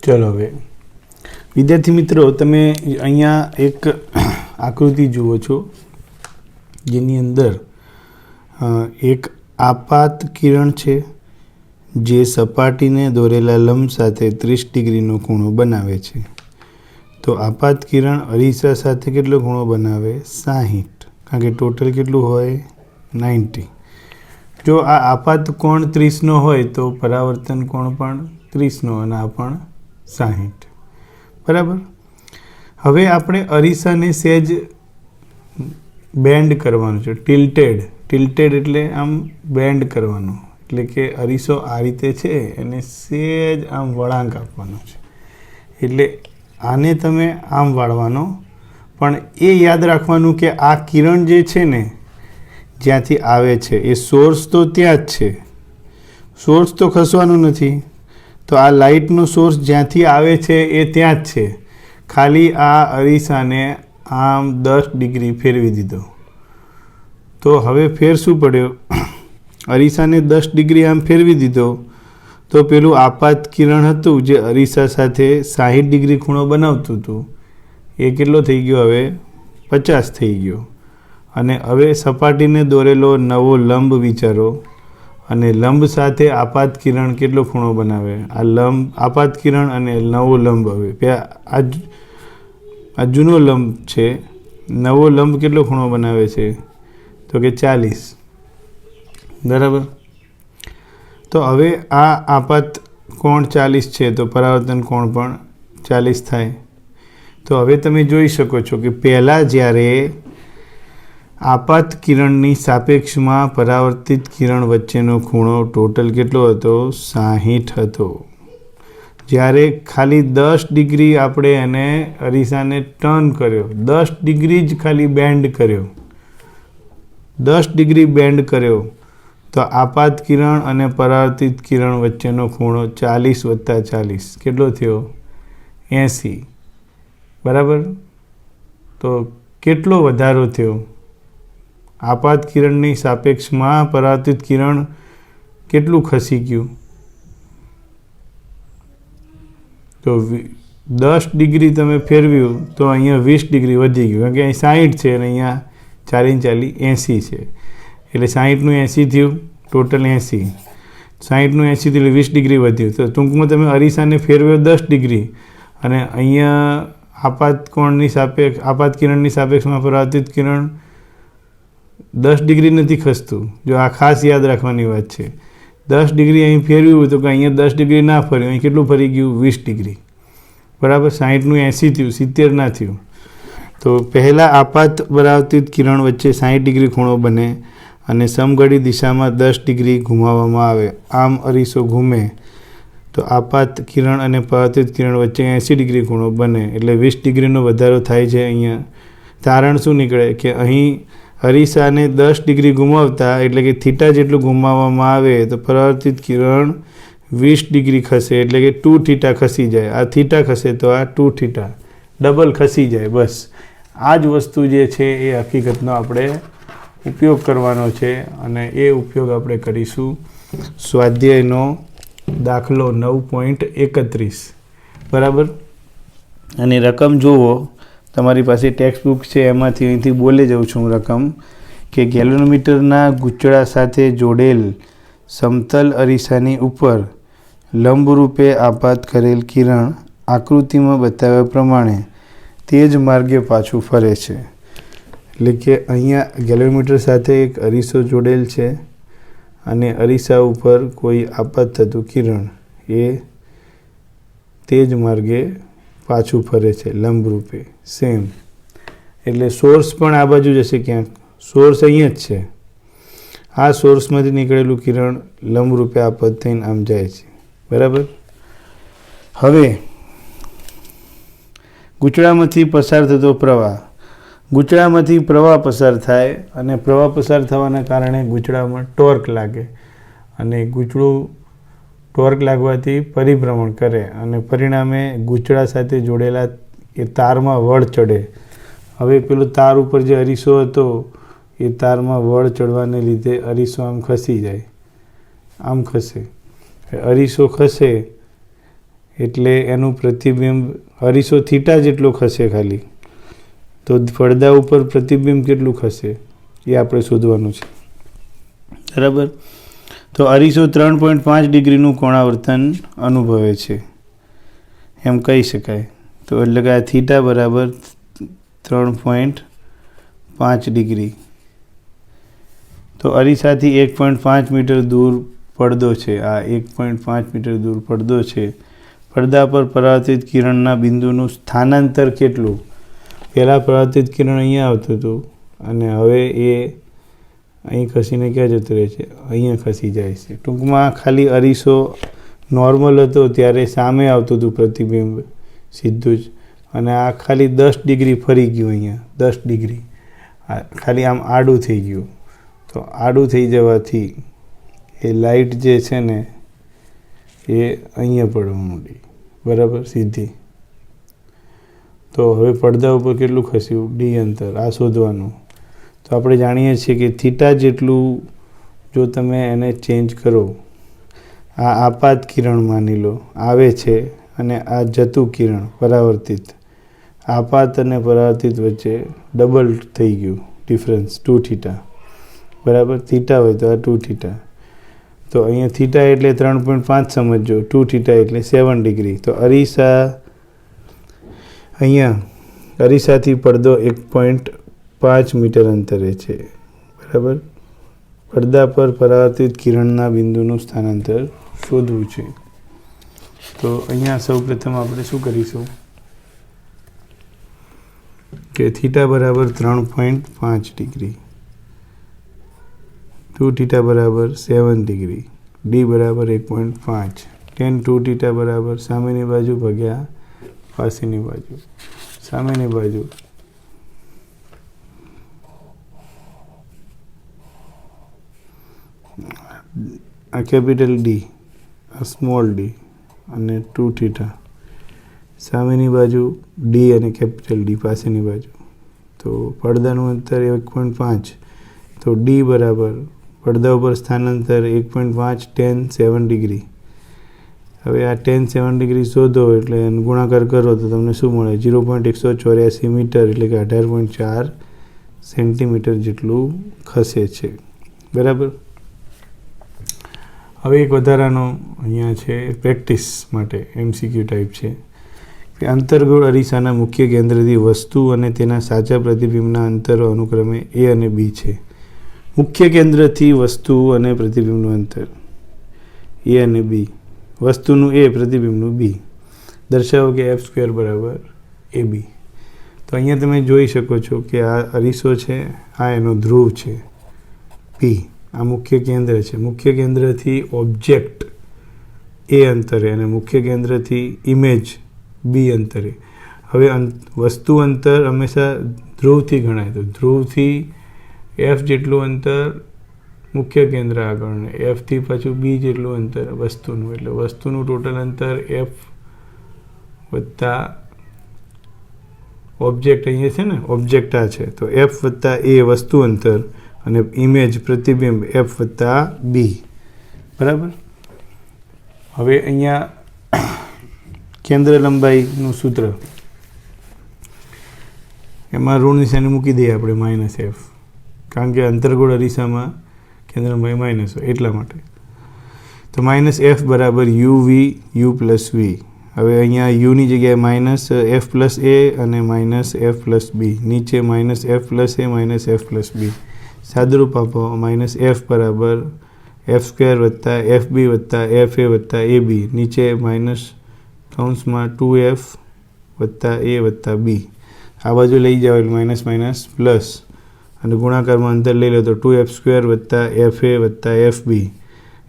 चलो हवे विद्यार्थी मित्रों तमे अहींया एक आकृति जुओ छो जेनी अंदर एक आपात किरण छे जे सपाटीने दोरेला लंब साथे 30 डिग्रीनो खूणो बनावे छे। तो आपात किरण अरीसा साथे केटलो खूणो बनावे 60, कारण के टोटल केटलुं होय 90। जो आ आपात कोण 30 नो होय तो परावर्तन कोण पण 30 नो अने आ पण 60। बराबर। हवे आपणे अरीसाने सेज बेन्ड करवानुं छे, टिल्टेड एटले आम बेन्ड करवानो, एटले के अरीसो आ रीते छे अने सेज आम वळांक आपवानो छे। एटले आने तमे आम वाळवानो, पण ए याद राखवानुं के आ किरण जे छे ने ज्यांथी आवे छे ए सोर्स तो त्यां ज छे, सोर्स तो खसवानो नथी। तो आ लाइटनो सोर्स ज्यांथी आवे छे ए त्यां ज छे, खाली आ अरीसाने आम 10 डिग्री फेरवी दीधो। तो हवे फेर शुं पड्यो, अरीसाने 10 डिग्री आम फेरवी दीधो तो पेलुं आपात किरण हतुं जे अरीसा साथे 60 डिग्री खूणो बनावतुं हतुं ए केटलो थई गयो, हवे 50 थई गयो। अने हवे सपाटीने दोरेलो नवो लंब विचारो अने लंब साथे आपात किरण केटलो खूणो बनावे। आ लंब आपात किरण अने नवो लंब, हवे आ जूनो लंब छे, नवो लंब केटलो खूणो बनावे छे तो के 40। बराबर। तो हवे आ आपात कोण 40 छे तो परावर्तन कोण पण 40 थाय। तो हवे तमे जोई शको छो कि पहेला ज्यारे आपात किरणनी सापेक्षमां परावर्तित किरण वच्चेनो खूणो टोटल केटलो हतो 60 हतो। ज्यारे खाली 10 डिग्री आपणे एने अरीसाने टर्न कर्यो, 10 डिग्री ज खाली बेन्ड कर्यो, 10 डिग्री बेन्ड कर्यो तो आपात किरण अने परावर्तित किरण वच्चेनो खूणो 40 + 40 केटलो थयो 80। बराबर। तो केटलो वधारो थयो, आपात किरणनी सापेक्षमां परावर्तित किरण केटલું खसी गयुं। तो 10 डिग्री तमे फेरव्युं तो अहींया 20 डिग्री वधी गयुं, कारण के અહીં 60 છે અને અહીંયા 40 40 80 છે, એટલે 60 નું 80 થયું, ટોટલ 80, 60 નું 80 એટલે 20 डिग्री વધ્યું। તો ટૂંકમાં તમે અરીસાને ફેરવ્યો 10 डिग्री અને અહીંયા આપાત કિરણની સાપેક્ષમાં પરાવર્તિત કિરણ 10 डिग्री नहीं खसतुं। जो आ खास याद रखवानी बात है, 10 डिग्री अहीं फेरव्युं तो अहीं 10 डिग्री ना फर्युं, अहीं केटलुं फरी गयुं 20 डिग्री। बराबर। 60 નું 80 थयुं, 70 ना थयुं। तो पहला आपात परावर्तित किरण वच्चे 60 डिग्री खूणो बने अने समघड़ी दिशा में 10 डिग्री घुमाववामां आवे। आम अरीसो घूमे तो आपात किरण अने परावर्तित किरण वच्चे 80 डिग्री खूणो बने, एटले 20 डिग्रीनो वधारो थाय छे। अहींया तारण शुं निकळे के अहीं अरीसाने 10 डिग्री घुमावता एटले के थीटा जेटલું घुमाववामां आवे तो परावर्तित किरण 20 डिग्री खसे, एटले के 2 थीटा खसी जाए। आ थीटा खसे तो आ 2 थीटा डबल खसी जाए। बस आ ज वस्तु जे छे ए हकीकतनो आपणे उपयोग करवानो छे अने ए उपयोग आपणे करीशुं स्वाध्यायनो दाखलो 9.31। बराबर। अने रकम जुओ, तमारी पासे टेक्स्ट बुक है एमांथी अहींथी बोले जाऊँ छूँ रकम के गैल्वेनोमीटरना गूंचड़ा साथे जोड़ेल समतल अरीसानी उपर लंबरूपे आपात करेल किरण आकृति में बताव्या प्रमाणे तेज मार्गे पाछू फरे छे। एटले के अहींया गैल्वेनोमीटर साथे एक अरीसो जोड़ेल छे अने अरीसा उपर कोई आपात थतुं किरण ए तेज मार्गे पाछू फरे छे लंबरूपे सेम। एटले सोर्स पण आ बाजू जशे, क्यांक सोर्स अहींया ज छे, आ सोर्समांथी निकळेलुं किरण लंबरूपे आपात थईने आम जाय छे। बराबर। हवे गूंचड़ामांथी पसार थतो प्रवाह, गूंचड़ामांथी प्रवाह पसार थाय अने प्रवाह पसार थवाना कारणे गूंचड़ामां टोर्क लागे अने गूंचड़ुं टोर्क लागवाथी परिभ्रमण करे अने परिणामे गूंचड़ा साथे जोड़ेला ए तारमां वळ चढ़े। हवे पेलो तार उपर जे अरीसो हतो ए तारमां वळ चढ़वाने लीधे अरीसो आम खसी जाए, आम खसे। अरीसो खसे એટલે એનું પ્રતિબિંબ અરીસો થીટા જેટલો ખસે ખાલી, તો પડદા ઉપર પ્રતિબિંબ કેટલું ખસે એ આપણે શોધવાનું છે, બરાબર. તો અરીસો 3.5 ડિગ્રીનું કોણાવર્તન અનુભવે છે એમ કહી શકાય. તો એટલે કે આ થીટા બરાબર 3.5 ડિગ્રી. તો અરીસાથી 1.5 મીટર દૂર પડદો છે. આ 1.5 મીટર દૂર પડદો છે. પડદા પર પરાવર્તિત કિરણના બિંદુનું સ્થાનાંતર કેટલું? પહેલાં પરાવર્તિત કિરણ અહીંયા આવતું હતું અને હવે એ અહીં ખસીને ક્યાં જતું રહે છે? અહીંયા ખસી જાય છે. ટૂંકમાં ખાલી અરીસો નોર્મલ હતો ત્યારે સામે આવતું હતું પ્રતિબિંબ સીધું જ, અને આ ખાલી 10 ડિગ્રી ફરી ગયું, અહીંયા 10 ડિગ્રી ખાલી આમ આડું થઈ ગયું. તો આડું થઈ જવાથી એ લાઇટ જે છે ને એ અહીંયા પડવા માંડી, બરાબર, સીધી. તો હવે પડદા ઉપર કેટલું ખસ્યું? ડી અંતર. આ શોધવાનું. તો આપણે જાણીએ છીએ કે થીટા જેટલું જો તમે એને ચેન્જ કરો, આ આપાત કિરણ માની લો આવે છે અને આ જતું કિરણ પરાવર્તિત, આપાત અને પરાવર્તિત વચ્ચે ડબલ થઈ ગયું ડિફરન્સ 2 થીટા, બરાબર. થીટા હોય તો આ 2 થીટા. તો અહીંયા થીટા એટલે 3.5 સમજજો, 2 થીટા એટલે 7 ડિગ્રી. તો અરીસા અહીંયા અરીસાથી પડદો 1.5 મીટર અંતરે છે, બરાબર. પડદા પર પરાવર્તિત કિરણના બિંદુનું સ્થાનાંતર શોધવું છે. તો અહીંયા સૌપ્રથમ આપણે શું કરીશું કે થીટા બરાબર 3.5 ડિગ્રી, 2 થીટા બરાબર 7 ડિગ્રી, ડી બરાબર 1.5, tan 2 થીટા બરાબર સામેની બાજુ ભાગ્યા પાસેની બાજુ. સામેની બાજુ આ કેપિટલ ડી, આ સ્મોલ ડી અને 2 થીટા. સામેની બાજુ ડી અને કેપિટલ ડી પાસેની બાજુ. તો પડદાનું અંતર 1.5. તો ડી બરાબર પડદા ઉપર સ્થાનાંતર 1.5 tan 7 ડિગ્રી. હવે આ tan 7 ડિગ્રી શોધો એટલે ગુણાકાર કરો તો તમને શું મળે? 0.184 મીટર એટલે કે 18.4 સેન્ટીમીટર જેટલું ખસે છે, બરાબર. હવે એક વધારાનો અહીંયા છે પ્રેક્ટિસ માટે MCQ ટાઈપ છે કે અંતર્ગોળ અરીસાના મુખ્ય કેન્દ્રથી વસ્તુ અને તેના સાચા પ્રતિબિંબના અંતરો અનુક્રમે A અને B છે. મુખ્ય કેન્દ્રથી વસ્તુ અને પ્રતિબિંબનું અંતર A અને B, વસ્તુનું A, પ્રતિબિંબનું B. દર્શાવો કે f² બરાબર AB. તો અહીંયા તમે જોઈ શકો છો કે આ અરીસો છે, આ એનો ધ્રુવ છે P, આ મુખ્ય કેન્દ્ર છે. મુખ્ય કેન્દ્રથી ઓબ્જેક્ટ A અંતરે અને મુખ્ય કેન્દ્રથી ઇમેજ B અંતરે. હવે વસ્તુ અંતર હંમેશા ધ્રુવથી ગણાય, તો ધ્રુવથી F જેટલું અંતર મુખ્ય કેન્દ્ર આગળ ને Fથી પાછું B જેટલું અંતર વસ્તુનું, એટલે વસ્તુનું ટોટલ અંતર F વત્તા ઓબ્જેક્ટ અહીંયા છે ને, ઓબ્જેક્ટ આ છે, તો F વત્તા A વસ્તુ અંતર અને ઇમેજ પ્રતિબિંબ F વત્તા B, બરાબર. હવે અહીંયા કેન્દ્ર લંબાઈનું સૂત્ર, એમાં ઋણ નિશાની મૂકી દઈએ આપણે -F, કારણ કે અંતર્ગોળ અરીસામાં કેન્દ્ર લંબાઈ માઇનસ હોય એટલા માટે. તો -F બરાબર UV U પ્લસ V. હવે અહીંયા યુની જગ્યાએ -F પ્લસ A અને -F પ્લસ B, નીચે -F plus A -F plus B. સાદુરૂપ આપો, -F બરાબર f² વત્તા FB વત્તા FA વત્તા AB, નીચે -2F વત્તા A વત્તા B. આ બાજુ લઈ જાઓ એટલે -- પ્લસ અને ગુણાકારમાં અંતર લઈ લો તો 2F² વત્તા FA વત્તા FB,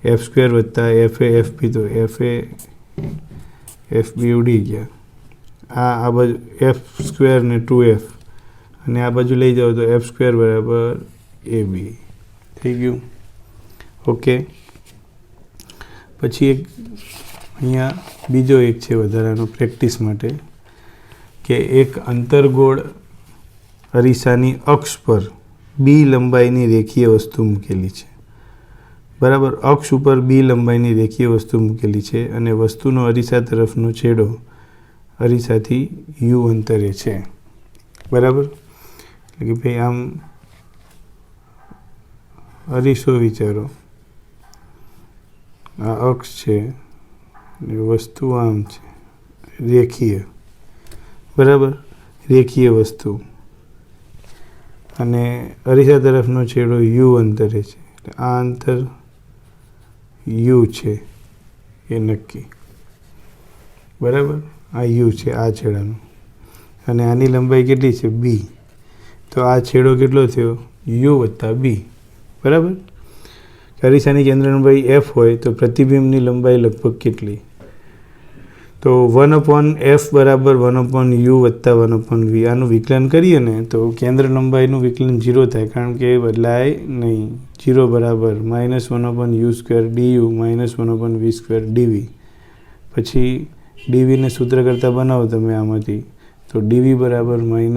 F² વત્તા FA FB, તો FA FB ઉડી ગયા. આ બાજુ F² ને 2F અને આ બાજુ લઈ જાઓ તો F² બરાબર AB થઈ ગયું. ઓકે. પછી એક અહીંયા બીજો એક છે વધારાનો પ્રેક્ટિસ માટે કે એક અંતર્ગોળ અરીસાની અક્ષ પર B લંબાઈની રેખીય વસ્તુ મૂકેલી છે. બરાબર. અક્ષ ઉપર બી લંબાઈની રેખીય વસ્તુ મૂકેલી છે અને વસ્તુનો અરીસા તરફનો છેડો અરીસાથી યુ અંતરે છે. બરાબર. એટલે કે ભાઈ આમ અરીસો વિચારો, આ અક્ષ છે અને વસ્તુ આમ છે, રેખીય. બરાબર. રેખીય વસ્તુ અને અરીસા તરફનો છેડો યુ અંતરે છે. એટલે આ અંતર યુ છે એ નક્કી. બરાબર. આ યુ છે આ છેડાનું અને આની લંબાઈ કેટલી છે? બી. તો આ છેડો કેટલો થયો? યુ વત્તા બી. બરાબર. અરીસાની કેન્દ્ર લંબાઈ એફ હોય તો પ્રતિબિંબની લંબાઈ લગભગ કેટલી? તો 1/f બરાબર 1/u વત્તા 1/v. આનું વિકલન કરીએ ને તો કેન્દ્ર લંબાઈનું વિકલન 0 થાય, કારણ કે એ બદલાય નહીં. 0 બરાબર -1/u² du -1/v² dv. પછી dvને સૂત્ર કરતાં બનાવો તમે આમાંથી, તો dv બરાબર -v/u²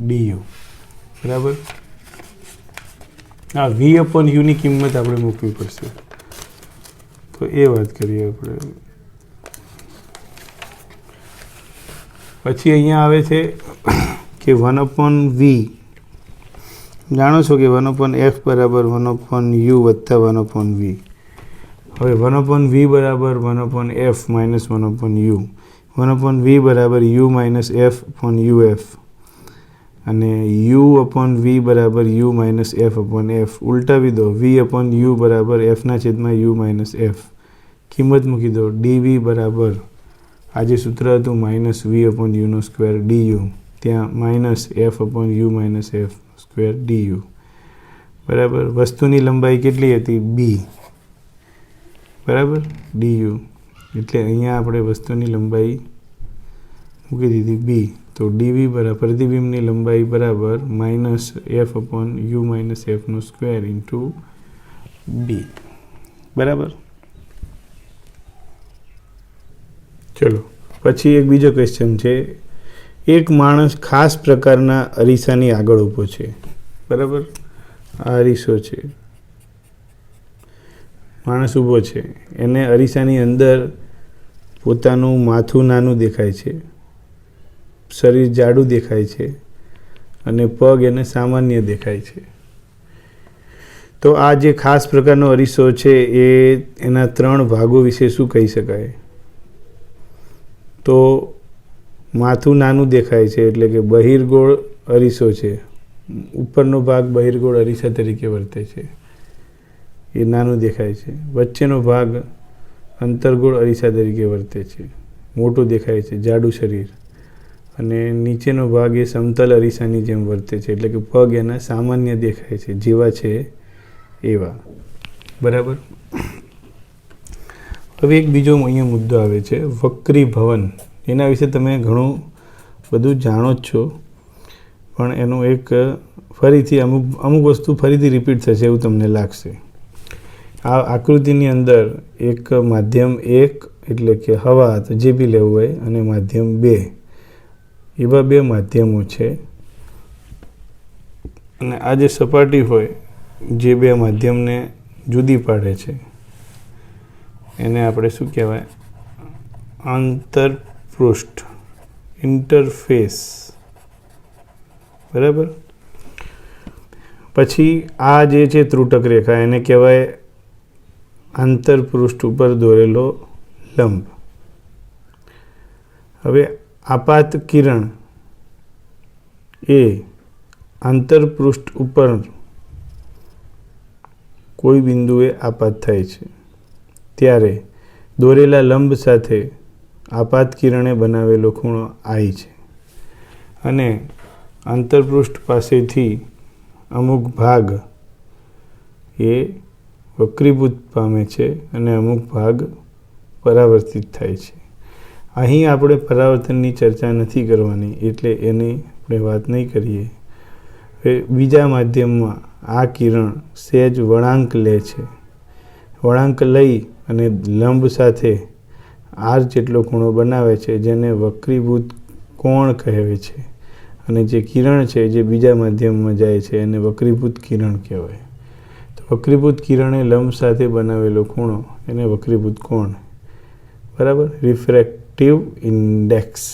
du. બરાબર. હા, v/u ની કિંમત આપણે મૂકવી પડશે, તો એ વાત કરીએ આપણે. પછી અહીંયા આવે છે કે 1/v. જાણો છો કે 1/f બરાબર 1/u વત્તા 1/v. હવે 1/v બરાબર 1/f માઇનસ 1/u. 1/v બરાબર u માઇનસ f/uf અને u/v બરાબર u માઇનસ f/f. ઉલટાવી દો. v/u બરાબર fના છેદમાં u માઇનસ f. કિંમત મૂકી દો. dv બરાબર આ જે સૂત્ર હતું -v/u² du, ત્યાં minus f/u minus f² du. બરાબર. વસ્તુની લંબાઈ કેટલી હતી? બી. બરાબર. du. એટલે અહીંયા આપણે વસ્તુની લંબાઈ મૂકી દીધી બી. તો dv બરાબર પ્રતિબિંબની લંબાઈ બરાબર -f/u માઇનસ f² ઇન્ટુ બી. બરાબર. ચલો પછી એક બીજો ક્વેશ્ચન છે. એક માણસ ખાસ પ્રકારના અરીસાની આગળ ઊભો છે. બરાબર. આ અરીસો છે, માણસ ઊભો છે, એને અરીસાની અંદર પોતાનું માથું નાનું દેખાય છે, શરીર જાડું દેખાય છે અને પગ એને સામાન્ય દેખાય છે. તો આ જે ખાસ પ્રકારનો અરીસો છે એ એના 3 ભાગો વિશે શું કહી શકાય? તો માથું નાનું દેખાય છે એટલે કે બહિર્ગોળ અરીસો છે. ઉપરનો ભાગ બહિર્ગોળ અરીસા તરીકે વર્તે છે, એ નાનું દેખાય છે. વચ્ચેનો ભાગ અંતર્ગોળ અરીસા તરીકે વર્તે છે, મોટું દેખાય છે, જાડું શરીર. અને નીચેનો ભાગ એ સમતલ અરીસાની જેમ વર્તે છે, એટલે કે પગ એના સામાન્ય દેખાય છે, જેવા છે એવા. બરાબર. હવે એક બીજો અહીંયા મુદ્દો આવે છે, વક્રીભવન. એના વિશે તમે ઘણું બધું જાણો જ છો, પણ એનું એક ફરીથી અમુક વસ્તુ ફરીથી રિપીટ થશે એવું તમને લાગશે. આ આકૃતિની અંદર એક માધ્યમ 1 એટલે કે હવા, તો જે બી લેવું હોય, અને માધ્યમ 2, એવા 2 માધ્યમો છે. અને આ જે સપાટી હોય જે 2 માધ્યમને જુદી પાડે છે એને આપણે શું કહેવાય? આંતરપૃષ્ઠ, ઇન્ટરફેસ. બરાબર. પછી આ જે છે ત્રુટક રેખા, એને કહેવાય આંતરપૃષ્ઠ ઉપર દોરેલો લંબ. હવે આપાત કિરણ એ આંતરપૃષ્ઠ ઉપર કોઈ બિંદુએ આપાત થાય છે ત્યારે દોરેલા લંબ સાથે આપાત કિરણે બનાવેલો ખૂણો I છે. અને આંતરપૃષ્ઠ પાસેથી અમુક ભાગ એ વક્રીભૂત પામે છે અને અમુક ભાગ પરાવર્તિત થાય છે. અહીં આપણે પરાવર્તનની ચર્ચા નથી કરવાની, એટલે એની આપણે વાત નહીં કરીએ. બીજા માધ્યમમાં આ કિરણ સહેજ વળાંક લે છે. વળાંક લઈ અને લંબ સાથે R જેટલો ખૂણો બનાવે છે, જેને વક્રીભૂત કોણ કહેવાય છે. અને જે કિરણ છે જે બીજા માધ્યમમાં જાય છે એને વક્રીભૂત કિરણ કહેવાય. વક્રીભૂત કિરણે લંબ સાથે બનાવેલો ખૂણો એને વક્રીભૂત કોણ, બરાબર. Refractive index.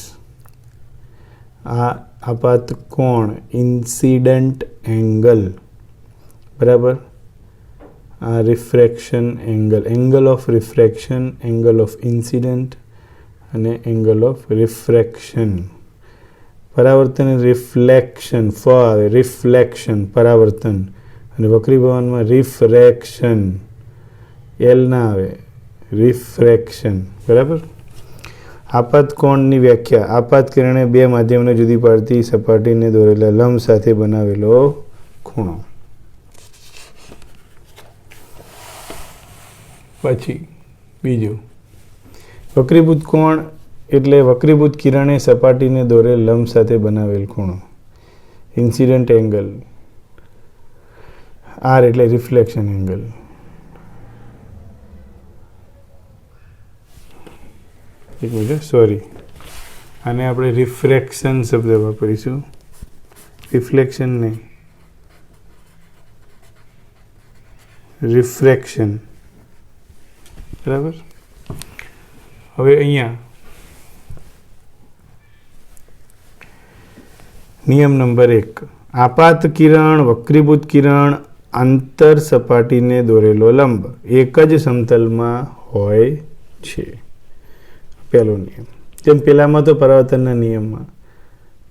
આ આપાત કોણ ઇન્સિડન્ટ એંગલ, બરાબર. આ refraction angle, angle of refraction, angle of incident અને એંગલ ઓફ રિફ્રેક્શન. પરાવર્તન રિફ્લેક્શન, ફ આવે, રિફ્લેક્શન પરાવર્તન, અને વક્રીભવનમાં રિફ્રેક્શન, એલ ના આવે, રિફ્રેક્શન, બરાબર. આપાત કોણની વ્યાખ્યા: આપાત કિરણે બે માધ્યમને જુદી પાડતી સપાટીને દોરેલા લંબ સાથે બનાવેલો ખૂણો. પછી બીજું, વક્રીભૂત કોણ એટલે વક્રીભૂત કિરણે સપાટીને દોરેલ લંબ સાથે બનાવેલ ખૂણો. ઇન્સિડન્ટ એંગલ, આર એટલે રિફ્લેક્શન એંગલ. એક મિનિટ, સોરી, આને આપણે રિફ્રેક્શન શબ્દ વાપરીશું, રિફ્લેક્શન નહીં, રિફ્રેક્શન, બરાબર. હવે અહીંયા નિયમ નંબર 1, આપાત કિરણ વક્રીભૂત કિરણ આંતર સપાટીને દોરેલો લંબ એક જ સમતલમાં હોય છે. પહેલો નિયમ. જેમ પહેલામાં તો પરાવર્તનના નિયમમાં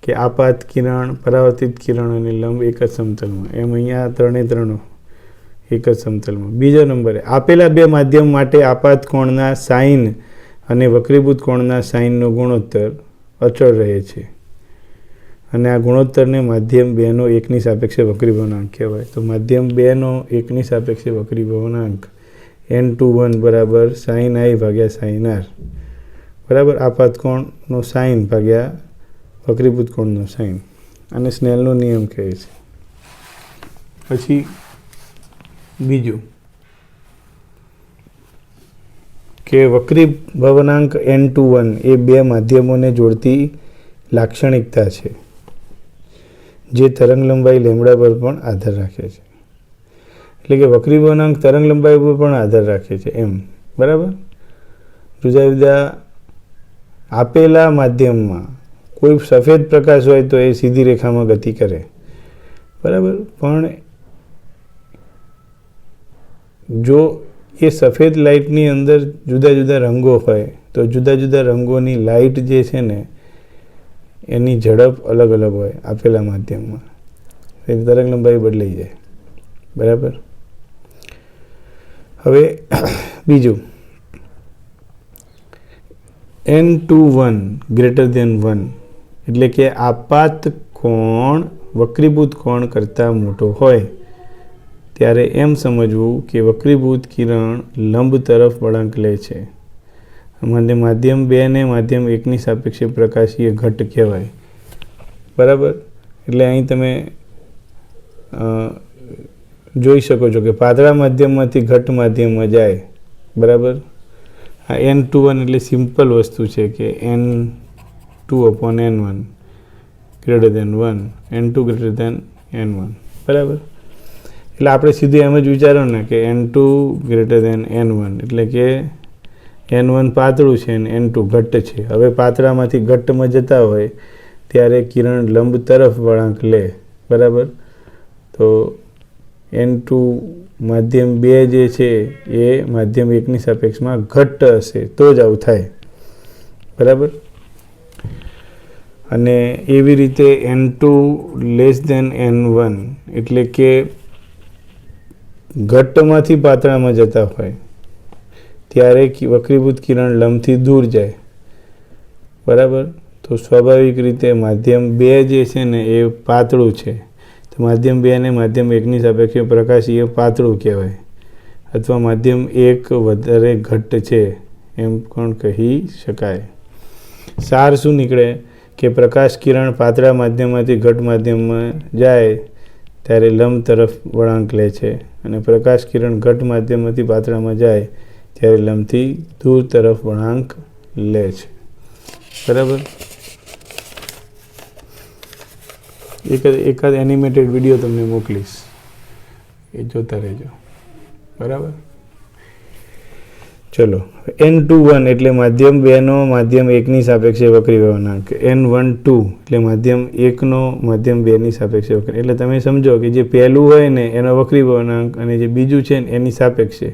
કે આપાત કિરણ, પરાવર્તિત કિરણ અને લંબ એક જ સમતલમાં, એમ અહીંયા ત્રણે ત્રણ એક જ સમતલમાં. બીજા નંબરે, આપેલા બે માધ્યમ માટે આપાત કોણના સાઇન અને વક્રીભૂત કોણના સાઇનનો ગુણોત્તર અચળ રહે છે, અને આ ગુણોત્તરને માધ્યમ 2નો એકની સાપેક્ષે વક્રીભવનાંક કહેવાય. તો માધ્યમ 2નો એકની સાપેક્ષે વક્રીભવનાંક n21 બરાબર સાઇન આઈ ભાગ્યા સાઇન આર, બરાબર. આપાત કોણનો સાઇન ભાગ્યા વક્રીભૂત કોણનો સાઇન, અને સ્નેલનો નિયમ કહે છે. પછી બીજું કે વક્રીભવનાંક n21 એ બે માધ્યમોને જોડતી લાક્ષણિકતા છે જે તરંગ લંબાઈ લેમ્બડા પર પણ આધાર રાખે છે. એટલે કે વક્રીભવનાંક તરંગ લંબાઈ પર પણ આધાર રાખે છે એમ, બરાબર. જુદા જુદા આપેલા માધ્યમમાં કોઈ સફેદ પ્રકાશ હોય તો એ સીધી રેખામાં ગતિ કરે, બરાબર. પણ જો એ સફેદ લાઇટની અંદર જુદા જુદા રંગો હોય તો જુદા જુદા રંગોની લાઇટ જે છે ને એની ઝડપ અલગ અલગ હોય આપેલા માધ્યમમાં, એની તરંગ લંબાઈ બદલાઈ જાય, બરાબર. હવે બીજું, n21 greater than 1 એટલે કે આપાત કોણ વક્રીભૂત કોણ કરતાં મોટો હોય ત્યારે એમ સમજવું કે વક્રીભૂત કિરણ લંબ તરફ વળાંક લે છે. માધ્યમ 2 ને માધ્યમ 1ની સાપેક્ષે પ્રકાશીય ઘટ કહેવાય, બરાબર. એટલે અહીં તમે જોઈ શકો છો કે પાતળા માધ્યમમાંથી ઘટ માધ્યમમાં જાય, બરાબર. આ n21 એટલે સિમ્પલ વસ્તુ છે કે n2/n1 greater than 1, n2 greater than n1, બરાબર. એટલે આપણે સીધું એમ જ વિચારો ને કે n2 greater than n1 એટલે કે n1 પાતળું છે અને n2 ઘટ્ટ છે. હવે પાતળામાંથી ઘટ્ટમાં જતા હોય ત્યારે કિરણ લંબ તરફ વળાંક લે, બરાબર. તો n2 માધ્યમ 2 જે છે એ માધ્યમ 1ની સાપેક્ષમાં ઘટ્ટ હશે તો જ આવું થાય, બરાબર. અને એવી રીતે n2 લેસ દેન n1 એટલે કે ઘટ્ટમાંથી પાતળામાં જતા હોય ત્યારે વક્રીભૂત કિરણ લંબથી દૂર જાય, બરાબર. તો સ્વાભાવિક રીતે માધ્યમ 2 જે છે ને એ પાતળું છે, તો માધ્યમ 2 ને માધ્યમ 1ની સાપેક્ષે પ્રકાશીય પાતળું કહેવાય, અથવા માધ્યમ 1 વધારે ઘટ્ટ છે એમ પણ કહી શકાય. સાર શું નીકળે કે પ્રકાશ કિરણ પાતળા માધ્યમમાંથી ઘટ માધ્યમમાં જાય ત્યારે લંબ તરફ વળાંક લે છે, અને પ્રકાશ કિરણ ઘટ માધ્યમમાંથી પાતળામાં જાય ત્યારે લંબથી દૂર તરફ વળાંક લે છે, બરાબર. એકાદ એનિમેટેડ વિડીયો તમને મોકલીશ, એ જોતા રહેજો. બરાબર. ચલો, N21 એટલે માધ્યમ 2નો માધ્યમ 1ની સાપેક્ષે વક્રી વળાંક, N12 એટલે માધ્યમ 1નો માધ્યમ 2ની સાપેક્ષે વક્રી. એટલે તમે સમજો કે જે પહેલું હોય ને એનો વક્રી વળાંક અને જે બીજું છે ને એની સાપેક્ષે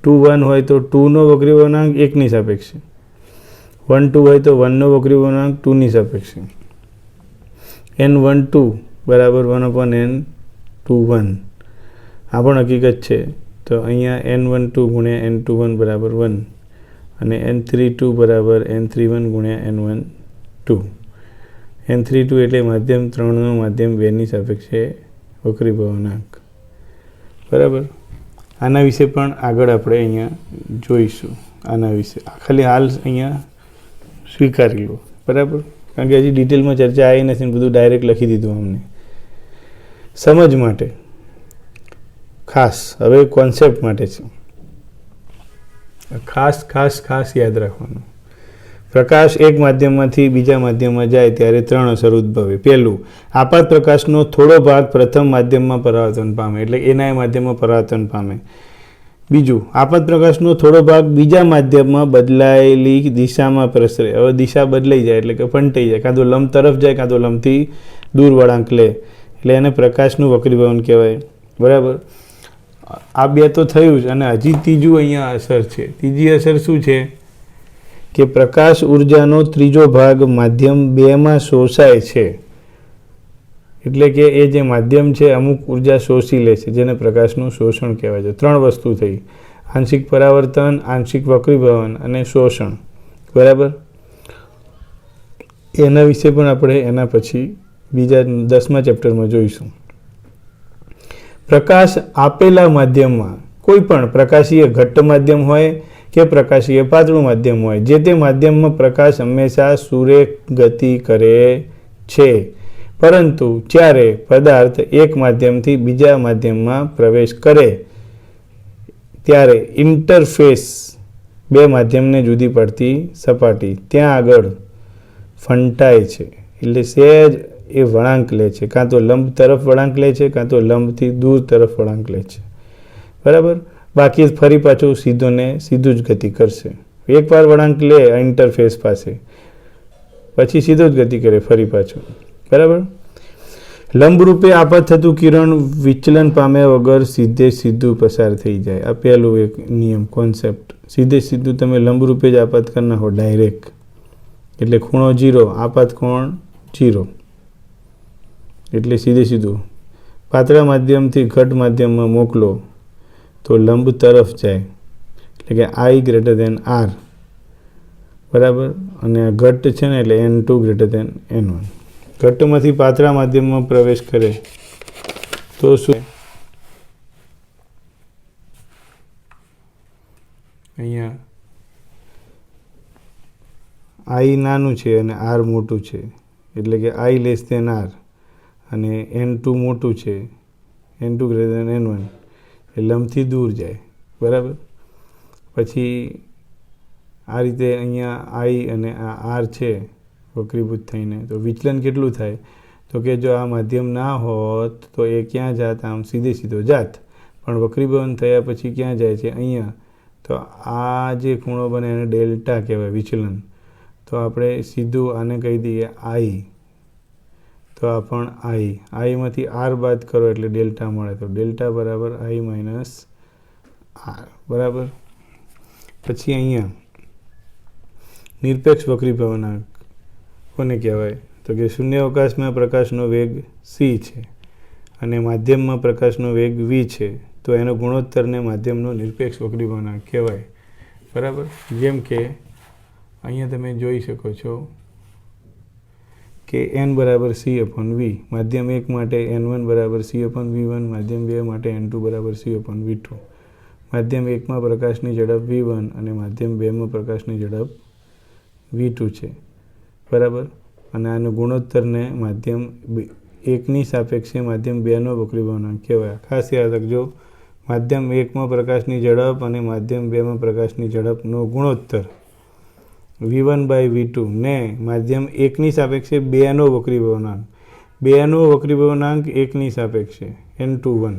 2 1 હોય તો 2નો વક્રી વળાંક 1ની સાપેક્ષે, 1 2 હોય તો 1નો વક્રી વળાંક 2ની સાપેક્ષે. N12 બરાબર 1/N21 આ પણ હકીકત છે. તો અહીંયા N12 ગુણ્યા N21 બરાબર 1 અને N32 બરાબર N31 ગુણ્યા N12. N32 એટલે માધ્યમ 3નો માધ્યમ 2ની સાપેક્ષે વક્રી વળાંક. બરાબર. આના વિશે પણ આગળ આપણે અહીંયા જોઈશું. આના વિશે ખાલી હાલ અહીંયા સ્વીકારી લો. બરાબર. કારણ કે હજી ડિટેલમાં ચર્ચા આવી નથી, બધું ડાયરેક્ટ લખી દીધું અમને સમજ માટે. ખાસ હવે કોન્સેપ્ટ માટે છે. ખાસ યાદ રાખવાનું. પ્રકાશ એક માધ્યમમાંથી બીજા માધ્યમમાં જાય ત્યારે 3 અસર ઉદ્ભવે. પહેલું, આપાત પ્રકાશનો થોડો ભાગ પ્રથમ માધ્યમમાં પરાવર્તન પામે, એટલે એના માધ્યમમાં પરાવર્તન પામે. બીજું, આપાત પ્રકાશનો થોડો ભાગ બીજા માધ્યમમાં બદલાયેલી દિશામાં પ્રસરે. હવે દિશા બદલાઈ જાય એટલે કે ફંટાઈ જાય, કાં તો લંબ તરફ જાય કાં તો લંબથી દૂર વળાંક લે, એટલે એને પ્રકાશનું વક્રીભવન કહેવાય. બરાબર. આ બે તો થયું જ, અને હજી ત્રીજું અહીંયા અસર છે. ત્રીજી અસર શું છે કે પ્રકાશ ઉર્જાનો ત્રીજો ભાગ માધ્યમ 2માં શોષાય છે. એટલે કે એ જે માધ્યમ છે અમુક ઉર્જા શોષી લે છે, જેને પ્રકાશનું શોષણ કહેવાય છે. 3 વસ્તુ થઈ: આંશિક પરાવર્તન, આંશિક વક્રીભવન અને શોષણ. બરાબર. એના વિશે પણ આપણે એના પછી બીજા 10મા ચેપ્ટરમાં જોઈશું. પ્રકાશ આપેલા માધ્યમમાં, કોઈ પણ પ્રકાશીય ઘટ્ટ માધ્યમ હોય કે પ્રકાશીય પાતળું માધ્યમ હોય, જે તે માધ્યમમાં પ્રકાશ હંમેશા સુરેખ ગતિ કરે છે. પરંતુ જ્યારે પદાર્થ એક માધ્યમથી બીજા માધ્યમમાં પ્રવેશ કરે ત્યારે ઇન્ટરફેસ, બે માધ્યમને જુદી પડતી સપાટી, ત્યાં આગળ ફંટાય છે. એટલે સહેજ એ વળાંક લે છે, કાં તો લંબ તરફ વળાંક લે છે કાં તો લંબથી દૂર તરફ વળાંક લે છે. બરાબર. બાકી ફરી પાછું સીધું જ ગતિ કરશે. એકવાર વળાંક લે ઇન્ટરફેસ પાસે, પછી સીધો જ ગતિ કરે ફરી પાછું. બરાબર. લંબરૂપે આપાત થતું કિરણ વિચલન પામ્યા વગર સીધું પસાર થઈ જાય. આ પહેલું એક નિયમ, કોન્સેપ્ટ. સીધું તમે લંબરૂપે જ આપાત કરી નાખો ડાયરેક્ટ, એટલે ખૂણો 0, આપાત કોણ 0, એટલે સીધું. પાતળા માધ્યમથી ઘટ માધ્યમમાં મોકલો તો લંબ તરફ જાય, એટલે કે I > R. બરાબર. અને આ ઘટ છે ને એટલે N2 > N1. ઘટમાંથી પાતળા માધ્યમમાં પ્રવેશ કરે તો શું? અહીંયા I નાનું છે અને R મોટું છે, એટલે કે I <R અને N2 મોટું છે, N2 > N1, એ લંબથી દૂર જાય. બરાબર. પછી આ રીતે અહીંયા I અને આ R છે વક્રીભૂત થઈને, તો વિચલન કેટલું થાય? તો કે જો આ માધ્યમ ના હોત તો એ ક્યાં જાત? આમ સીધો જાત. પણ વક્રીભવન થયા પછી ક્યાં જાય છે? અહીંયા. તો આ જે ખૂણો બને એને ડેલ્ટા કહેવાય, વિચલન. તો આપણે સીધું આને કહી દઈએ I. તો આ પણ I માંથી R બાદ કરો એટલે ડેલ્ટા મળે. તો ડેલ્ટા બરાબર I - R. બરાબર. પછી અહીંયા નિરપેક્ષ વક્રીભવનાંક કોને કહેવાય? તો કે શૂન્યાવકાશમાં પ્રકાશનો વેગ c છે અને માધ્યમમાં પ્રકાશનો વેગ v છે, તો એનો ગુણોત્તરને માધ્યમનો નિરપેક્ષ વક્રીભવનાંક કહેવાય. બરાબર. જેમ કે અહીંયા તમે જોઈ શકો છો કે n બરાબર c/v, માધ્યમ 1 માટે n1 બરાબર c/v1, માધ્યમ 2 માટે n2 બરાબર c/v2. માધ્યમ 1માં પ્રકાશની ઝડપ v1 અને માધ્યમ 2માં પ્રકાશની ઝડપ v2 છે. બરાબર. અને આનો ગુણોત્તરને માધ્યમ 1ની સાપેક્ષે માધ્યમ 2નો વક્રીભવનાંક કહેવાય. ખાસ યાદ રાખજો, માધ્યમ 1માં પ્રકાશની ઝડપ અને માધ્યમ 2માં પ્રકાશની ઝડપનો ગુણોત્તર v1/v2 ને માધ્યમ 1ની સાપેક્ષે 2નો વક્રીભવનાંક, 2નો વક્રીભવનાંક 1ની સાપેક્ષે N21.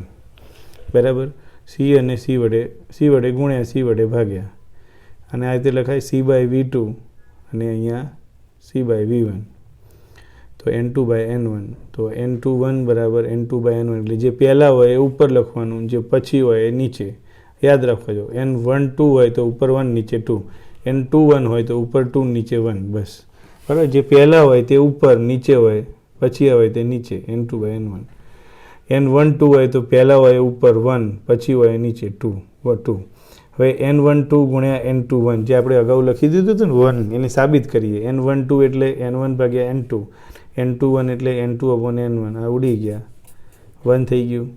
બરાબર. સી અને સી વડે ગુણ્યા સી વડે ભાગ્યા, અને આ રીતે લખાય C/V2 અને અહીંયા C/V1, તો N2/N1. તો N21 બરાબર N2/N1, એટલે જે પહેલાં હોય એ ઉપર લખવાનું, જે પછી હોય એ નીચે. યાદ રાખજો, N12 હોય તો ઉપર 1 નીચે 2, N21 હોય તો ઉપર 2 નીચે 1, બસ. બરાબર, જે પહેલાં હોય તે ઉપર, નીચે હોય પછી હોય તે નીચે, N2/N1. N12 હોય તો પહેલાં હોય ઉપર 1, પછી હોય નીચે 2. હવે N12 ગુણ્યા N21, જે આપણે અગાઉ લખી દીધું હતું ને 1, એને સાબિત કરીએ. N12 એટલે N1/N2, N21 એટલે N2/N1. આ ઉડી ગયા, 1 થઈ ગયું,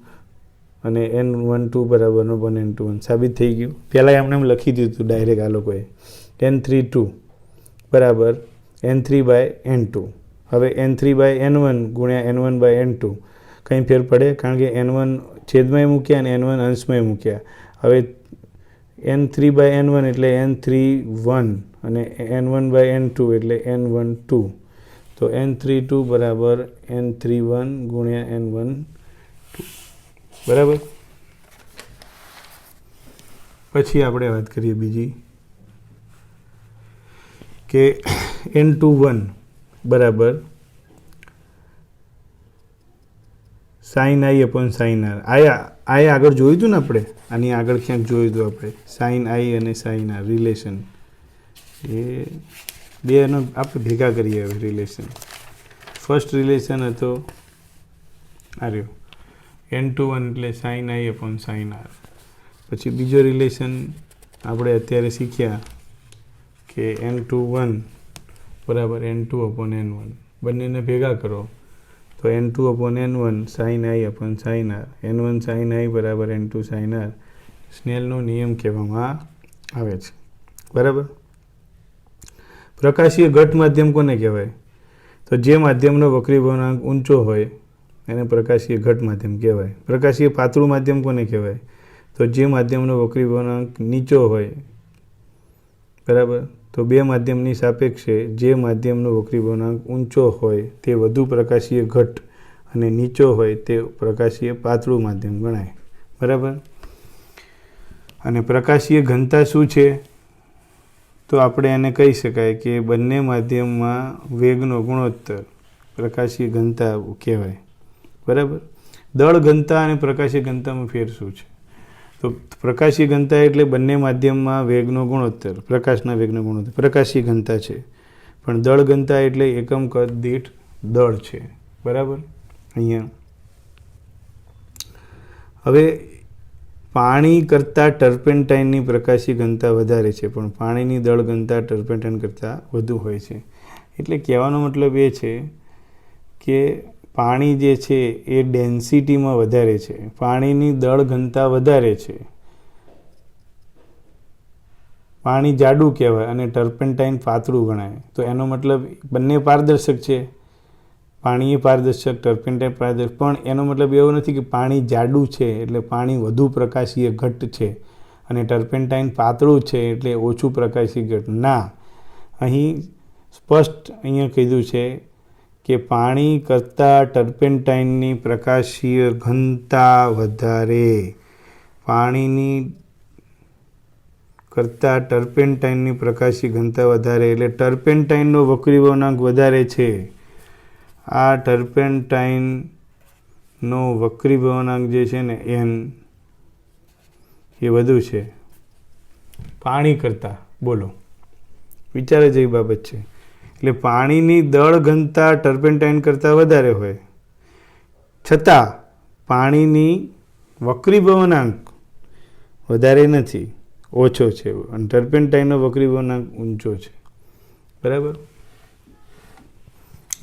અને N12 બરાબર N21 સાબિત થઈ ગયું. પહેલાં એમને એમ લખી દીધું ડાયરેક્ટ આ લોકોએ. N32 બરાબર N3/N2. હવે N3/N1 ગુણ્યા N1/N2 કંઈ ફેર પડે? કારણ કે N1 છેદમાં મૂક્યા અને N1 અંશમાં મૂક્યા. હવે N3/N1 એટલે N31 અને N1/N2 એટલે N12. તો N32 બરાબર N31 ગુણ્યા N12, બરાબર. પછી આપણે વાત કરીએ બીજી, કે N21 બરાબર sin I/sin R. આ આગળ જોયું હતું ને આપણે, આની આગળ ક્યાંક જોયું હતું આપણે, sin I અને sin R રિલેશન. એ બેનો આપણે ભેગા કરીએ હવે રિલેશન. ફર્સ્ટ રિલેશન હતો આ રહ્યો, N21 એટલે sin I/sin R. પછી બીજો રિલેશન આપણે અત્યારે શીખ્યા કે N21 બરાબર N2/N1. બંનેને ભેગા કરો તો N2/N1 sin I/sin R, N1 sin I બરાબર N2 sin R. સ્નેલનો નિયમ કહેવામાં આવે છે, બરાબર. પ્રકાશીય ઘટ માધ્યમ કોને કહેવાય? તો જે માધ્યમનો વક્રી ભવનાંક ઊંચો હોય એને પ્રકાશીય ઘટ માધ્યમ કહેવાય. પ્રકાશીય પાતળું માધ્યમ કોને કહેવાય? તો જે માધ્યમનો વક્રી ભવનાંક નીચો હોય, બરાબર. તો બે માધ્યમની સાપેક્ષે જે માધ્યમનો વક્રી ભવનાંક ઊંચો હોય તે વધુ પ્રકાશીય ઘટ અને નીચો હોય તે પ્રકાશીય પાતળું માધ્યમ ગણાય, બરાબર. અને પ્રકાશીય ઘનતા શું છે? તો આપણે એને કહી શકાય કે બંને માધ્યમમાં વેગનો ગુણોત્તર પ્રકાશીય ઘનતા કહેવાય, બરાબર. દળ ઘનતા અને પ્રકાશીય ઘનતામાં ફેર શું છે? તો પ્રકાશીય ઘનતા એટલે બંને માધ્યમમાં વેગનો ગુણોત્તર, પ્રકાશના વેગનો ગુણોત્તર, પ્રકાશીય ઘનતા છે. પણ દળ ઘનતા એટલે એકમ કદ દીઠ દળ છે, બરાબર. અહીંયા હવે પાણી કરતાં ટર્પેન્ટાઇનની પ્રકાશીય ઘનતા વધારે છે, પણ પાણીની દળ ઘનતા ટર્પેન્ટાઇન કરતાં વધુ હોય છે. એટલે કહેવાનો મતલબ એ છે કે પાણી જે છે એ ડેન્સિટીમાં વધારે છે, પાણીની દળ ઘનતા વધારે છે. પાણી જાડું કહેવાય અને ટર્પેન્ટાઇન પાતળું ગણાય. તો એનો મતલબ બંને પારદર્શક છે, પાણી એ પારદર્શક, ટર્પેન્ટાઇન પારદર્શક. પણ એનો મતલબ એવો નથી કે પાણી જાડું છે એટલે પાણી વધુ પ્રકાશીય ઘટ છે અને ટર્પેન્ટાઇન પાતળું છે એટલે ઓછું પ્રકાશીય ઘટ. ના, અહીં સ્પષ્ટ અહીંયા કીધું છે કે પાણી કરતાં ટર્પેન્ટાઇનની પ્રકાશીય ઘનતા વધારે, પાણીની કરતાં ટર્પેન્ટાઇનની પ્રકાશીય ઘનતા વધારે, એટલે ટર્પેન્ટાઇનનો વક્રી ભવનાંક વધારે છે. આ ટર્પેન્ટાઇનનો વક્રી ભવનાંક જે છે ને N એ વધુ છે પાણી કરતાં. બોલો, વિચારે જેવી બાબત છે. એટલે પાણીની દળ ઘનતા ટર્પેન્ટાઇન કરતાં વધારે હોય છતાં પાણીની વક્રી ભવનાંક વધારે નથી, ઓછો છે. અને ટર્પેન્ટાઇનનો વક્રી ભવનાંક ઊંચો છે, બરાબર.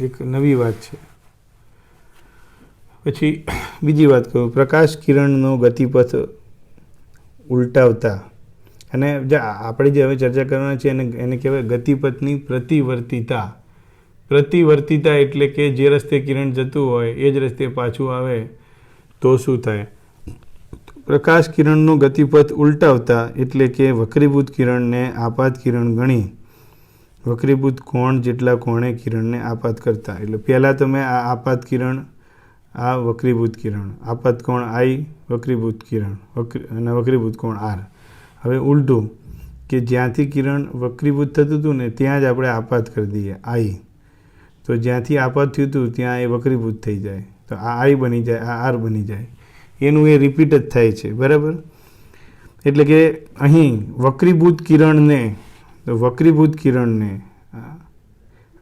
એક નવી વાત છે. પછી બીજી વાત કહું, પ્રકાશ કિરણનો ગતિપથ ઉલટાવતા, અને આપણે જે હવે ચર્ચા કરવાના છે એને કહેવાય ગતિપથની પ્રતિવર્તિતા. પ્રતિવર્તિતા એટલે કે જે રસ્તે કિરણ જતું હોય એ જ રસ્તે પાછું આવે તો શું થાય? પ્રકાશ કિરણનો ગતિપથ ઉલટાવતા એટલે કે વક્રીભૂત કિરણને આપાત કિરણ ગણી વક્રીભૂત કોણ જેટલા કોણે કિરણને આપાત કરતા. એટલે પહેલાં તમે આ આપાત કિરણ આ વક્રીભૂત કિરણ, આપાત કોણ આઈ, વક્રીભૂત કિરણ અને વક્રીભૂત કોણ આર. હવે ઉલટું કે જ્યાંથી કિરણ વક્રીભૂત થતું હતું ને ત્યાં જ આપણે આપાત કરી દઈએ આઈ, તો જ્યાંથી આપાત થયું હતું ત્યાં એ વક્રીભૂત થઈ જાય, તો આ આઈ બની જાય, આ આર બની જાય. એનું એ રિપીટ જ થાય છે, બરાબર. એટલે કે અહીં વક્રીભૂત કિરણને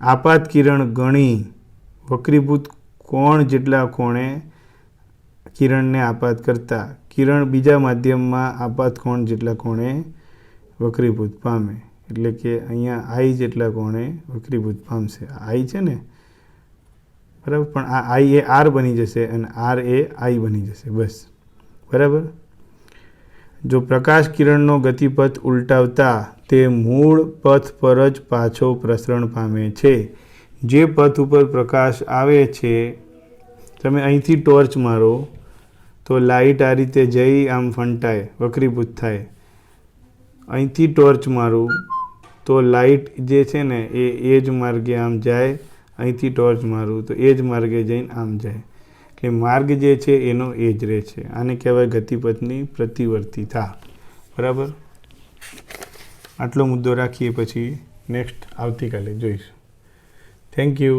આપાત કિરણ ગણી વક્રીભૂત કોણ જેટલા કોણે કિરણને આપાત કરતા કિરણ બીજા માધ્યમમાં આપાત કોણ જેટલા કોણે વક્રીભૂત પામે. એટલે કે અહીંયા આઈ જેટલા કોણે વક્રીભૂત પામશે. આઈ છે ને, બરાબર, પણ આ આઈ એ આર બની જશે અને આર એ આઈ બની જશે, બસ, બરાબર. જો પ્રકાશ કિરણનો ગતિપથ ઉલટાવતા તે મૂળ પથ પર જ પાછો પ્રસરણ પામે છે. જે પથ ઉપર પ્રકાશ આવે છે, તમે અહીંથી ટોર્ચ મારો તો લાઇટ આ રીતે જઈ આમ ફંટાય, વક્રીભૂત થાય. અહીંથી ટોર્ચ મારું તો લાઇટ જે છે ને એ જ માર્ગે આમ જાય, અહીંથી ટોર્ચ મારું તો એ જ માર્ગે જઈને આમ જાય. એટલે માર્ગ જે છે એનો એ જ રહે છે. આને કહેવાય ગતિપથની પ્રતિવર્તિતા, બરાબર. આટલો મુદ્દો રાખીએ, પછી નેક્સ્ટ આવતીકાલે જોઈશું. Thank you.